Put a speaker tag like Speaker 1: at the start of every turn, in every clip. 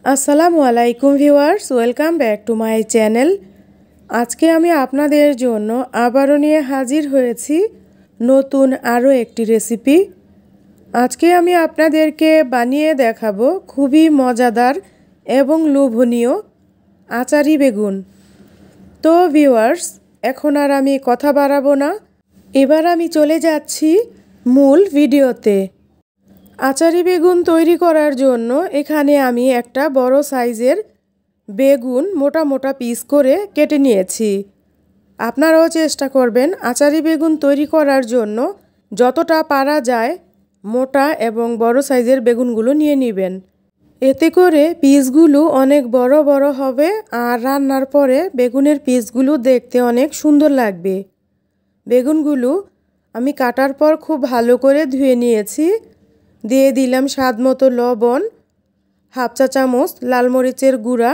Speaker 1: আসসালামু আলাইকুম viewers, welcome back to my channel. আজকে আমি আপনাদের জন্য আবারও নিয়ে হাজির হয়েছি নতুন আরও একটি রেসিপি। আজকে আমি আপনাদেরকে বানিয়ে দেখাবো খুবই মজাদার এবং লোভনীয় আচারি বেগুন। তো ভিউয়ার্স, এখন আর আমি কথা বাড়াবো না, এবার আমি চলে যাচ্ছি মূল ভিডিওতে। আচারি বেগুন তৈরি করার জন্য এখানে আমি একটা বড় সাইজের বেগুন মোটা মোটা পিস করে কেটে নিয়েছি। আপনারাও চেষ্টা করবেন আচারি বেগুন তৈরি করার জন্য যতটা পারা যায় মোটা এবং বড় সাইজের বেগুনগুলো নিয়ে নেবেন। এতে করে পিসগুলো অনেক বড় বড় হবে আর রান্নার পরে বেগুনের পিসগুলো দেখতে অনেক সুন্দর লাগবে। বেগুনগুলো আমি কাটার পর খুব ভালো করে ধুয়ে নিয়েছি। দিয়ে দিলাম স্বাদ মতো লবণ, হাফ চা চামচ লাল মরিচের গুঁড়া,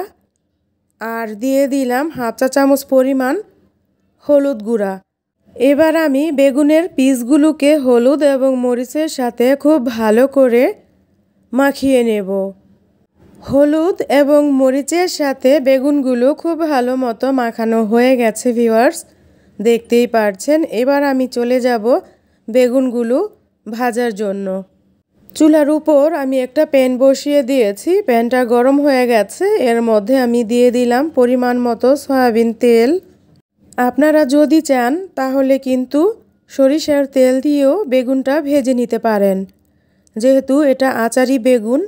Speaker 1: আর দিয়ে দিলাম হাফ চা চামচ পরিমাণ হলুদ গুঁড়া। এবার আমি বেগুনের পিসগুলোকে হলুদ এবং মরিচের সাথে খুব ভালো করে মাখিয়ে নেব। হলুদ এবং মরিচের সাথে বেগুনগুলো খুব ভালো মতো মাখানো হয়ে গেছে ভিউয়ার্স, দেখতেই পারছেন। এবার আমি চলে যাব বেগুনগুলো ভাজার জন্য। চুলার উপর আমি একটা প্যান বসিয়ে দিয়েছি, প্যানটা গরম হয়ে গেছে। এর মধ্যে আমি দিয়ে দিলাম পরিমাণ মতো সয়াবিন তেল। আপনারা যদি চান তাহলে কিন্তু সরিষার তেল দিয়েও বেগুনটা ভেজে নিতে পারেন, যেহেতু এটা আচারি বেগুন।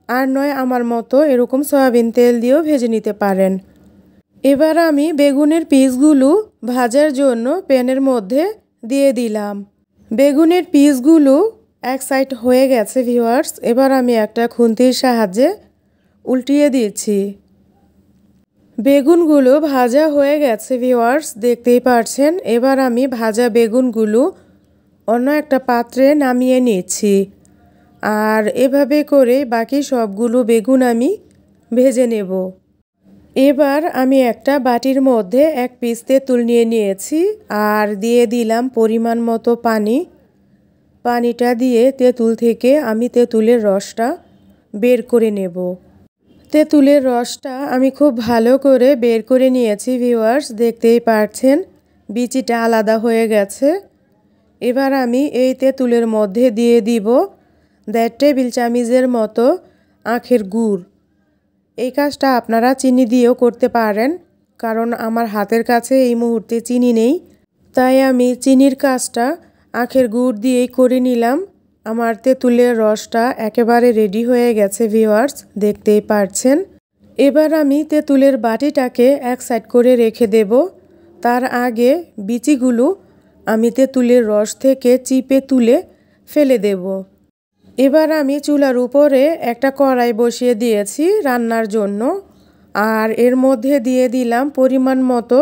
Speaker 1: আর নয় আমার মতো এরকম সয়াবিন তেল দিয়েও ভেজে নিতে পারেন। এবার আমি বেগুনের পিসগুলো ভাজার জন্য প্যানের মধ্যে দিয়ে দিলাম। বেগুনের পিসগুলো এক সাইড হয়ে গেছে ভিউয়ার্স, এবার আমি একটা খুন্তির সাহায্যে উল্টিয়ে দিচ্ছি। বেগুনগুলো ভাজা হয়ে গেছে ভিউয়ার্স, দেখতেই পারছেন। এবার আমি ভাজা বেগুনগুলো অন্য একটা পাত্রে নামিয়ে নিচ্ছি। আর এভাবে করে বাকি সবগুলো বেগুন আমি ভেজে নেব। এবার আমি একটা বাটির মধ্যে এক পিস তেঁতুল নিয়ে নিয়েছি আর দিয়ে দিলাম পরিমাণ মতো পানি। পানিটা দিয়ে তেঁতুল থেকে আমি তেঁতুলের রসটা বের করে নেব। তেঁতুলের রসটা আমি খুব ভালো করে বের করে নিয়েছি ভিউয়ার্স, দেখতেই পারছেন বিচিটা আলাদা হয়ে গেছে। এবার আমি এই তেঁতুলের মধ্যে দিয়ে দিব 1.5 টেবিল চামচের মতো আখের গুড়। এই কাজটা আপনারা চিনি দিয়েও করতে পারেন, কারণ আমার হাতের কাছে এই মুহূর্তে চিনি নেই, তাই আমি চিনির কাজটা আখের গুড় দিয়েই করে নিলাম। আমার তেঁতুলের রসটা একেবারে রেডি হয়ে গেছে ভিউয়ার্স, দেখতেই পারছেন। এবার আমি তেঁতুলের বাটিটাকে এক সাইড করে রেখে দেব। তার আগে বিচিগুলো আমি তেঁতুলের রস থেকে চিপে তুলে ফেলে দেব। এবার আমি চুলার উপরে একটা কড়াই বসিয়ে দিয়েছি রান্নার জন্য, আর এর মধ্যে দিয়ে দিলাম পরিমাণ মতো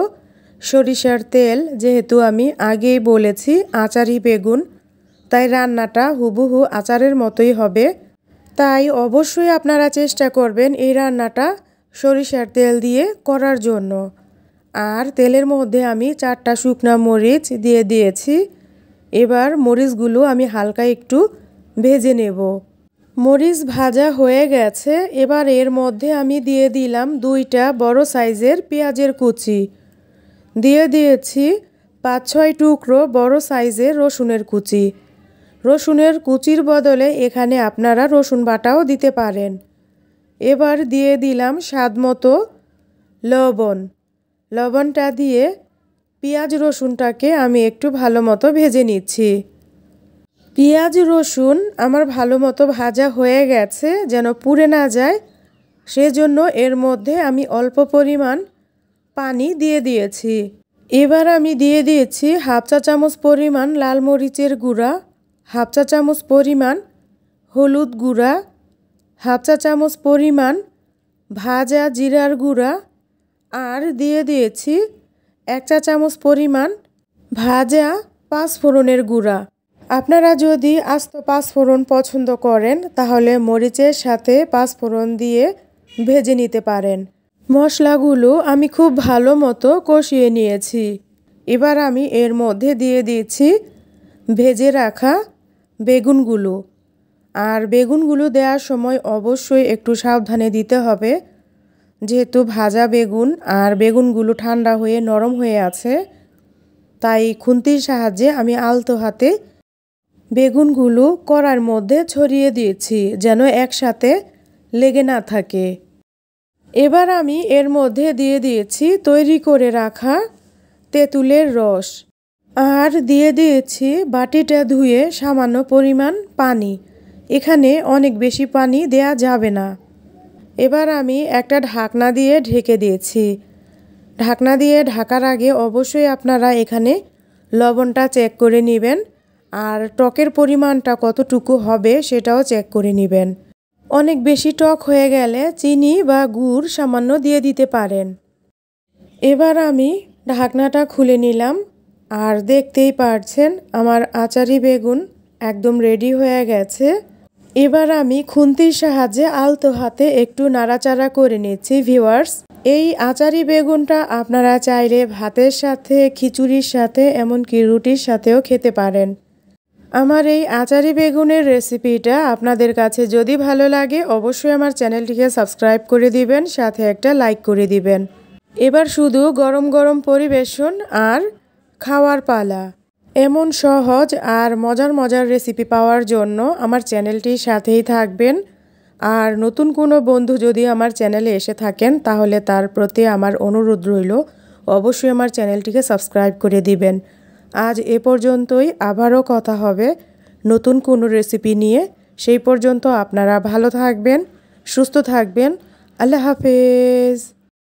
Speaker 1: সরিষার তেল। যেহেতু আমি আগেই বলেছি আচারি বেগুন, তাই রান্নাটা হুবহু আচারের মতোই হবে। তাই অবশ্যই আপনারা চেষ্টা করবেন এই রান্নাটা সরিষার তেল দিয়ে করার জন্য। আর তেলের মধ্যে আমি 4টা শুকনা মরিচ দিয়ে দিয়েছি। এবার মরিচগুলো আমি হালকা একটু ভেজে নেব। মরিচ ভাজা হয়ে গেছে। এবার এর মধ্যে আমি দিয়ে দিলাম 2টা বড় সাইজের পেঁয়াজের কুচি। দিয়ে দিয়েছি 5-6 টুকরো বড় সাইজের রসুনের কুচি। রসুনের কুচির বদলে এখানে আপনারা রসুন বাটাও দিতে পারেন। এবার দিয়ে দিলাম স্বাদ মতো লবণ। লবণটা দিয়ে পেঁয়াজ রসুনটাকে আমি একটু ভালো মতো ভেজে নিচ্ছি। পেঁয়াজ রসুন আমার ভালো মতো ভাজা হয়ে গেছে, যেন পুড়ে না যায় সেজন্য এর মধ্যে আমি অল্প পরিমাণ পানি দিয়ে দিয়েছি। এবার আমি দিয়ে দিয়েছি হাফ চা চামচ পরিমাণ লাল মরিচের গুঁড়া, হাফ চা চামচ পরিমাণ হলুদ গুঁড়া, হাফ চা চামচ পরিমাণ ভাজা জিরার গুঁড়া, আর দিয়ে দিয়েছি 1 চা চামচ পরিমাণ ভাজা পাঁচফোড়নের গুঁড়া। আপনারা যদি আস্ত পাঁচফোড়ন পছন্দ করেন তাহলে মরিচের সাথে পাঁচফোড়ন দিয়ে ভেজে নিতে পারেন। মশলাগুলো আমি খুব ভালো মতো কষিয়ে নিয়েছি। এবার আমি এর মধ্যে দিয়ে দিয়েছি ভেজে রাখা বেগুনগুলো। আর বেগুনগুলো দেওয়ার সময় অবশ্যই একটু সাবধানে দিতে হবে, যেহেতু ভাজা বেগুন আর বেগুনগুলো ঠান্ডা হয়ে নরম হয়ে আছে। তাই খুন্তির সাহায্যে আমি আলতো হাতে বেগুনগুলো কড়ার মধ্যে ছড়িয়ে দিয়েছি যেন একসাথে লেগে না থাকে। এবার আমি এর মধ্যে দিয়ে দিয়েছি তৈরি করে রাখা তেঁতুলের রস আর দিয়ে দিয়েছি বাটিটা ধুয়ে সামান্য পরিমাণ পানি। এখানে অনেক বেশি পানি দেয়া যাবে না। এবার আমি একটা ঢাকনা দিয়ে ঢেকে দিয়েছি। ঢাকনা দিয়ে ঢাকার আগে অবশ্যই আপনারা এখানে লবণটা চেক করে নেবেন আর টকের পরিমাণটা কতটুকু হবে সেটাও চেক করে নেবেন। অনেক বেশি টক হয়ে গেলে চিনি বা গুড় সামান্য দিয়ে দিতে পারেন। এবার আমি ঢাকনাটা খুলে নিলাম আর দেখতেই পারছেন আমার আচারি বেগুন একদম রেডি হয়ে গেছে। এবার আমি খুন্তির সাহায্যে আলতো হাতে একটু নাড়াচাড়া করে নিচ্ছি ভিউয়ার্স। এই আচারি বেগুনটা আপনারা চাইলে ভাতের সাথে, খিচুড়ির সাথে, এমনকি রুটির সাথেও খেতে পারেন। আমার এই আচারি বেগুনের রেসিপিটা আপনাদের কাছে যদি ভালো লাগে অবশ্যই আমার চ্যানেলটিকে সাবস্ক্রাইব করে দিবেন, সাথে একটা লাইক করে দিবেন। এবার শুধু গরম গরম পরিবেশন আর খাওয়ার পালা। এমন সহজ আর মজার মজার রেসিপি পাওয়ার জন্য আমার চ্যানেলটির সাথেই থাকবেন। আর নতুন কোনো বন্ধু যদি আমার চ্যানেলে এসে থাকেন তাহলে তার প্রতি আমার অনুরোধ রইল অবশ্যই আমার চ্যানেলটিকে সাবস্ক্রাইব করে দিবেন। আজ এ পর্যন্তই, আবারও কথা হবে নতুন কোনো রেসিপি নিয়ে। সেই পর্যন্ত আপনারা ভালো থাকবেন, সুস্থ থাকবেন। আল্লাহ হাফেজ।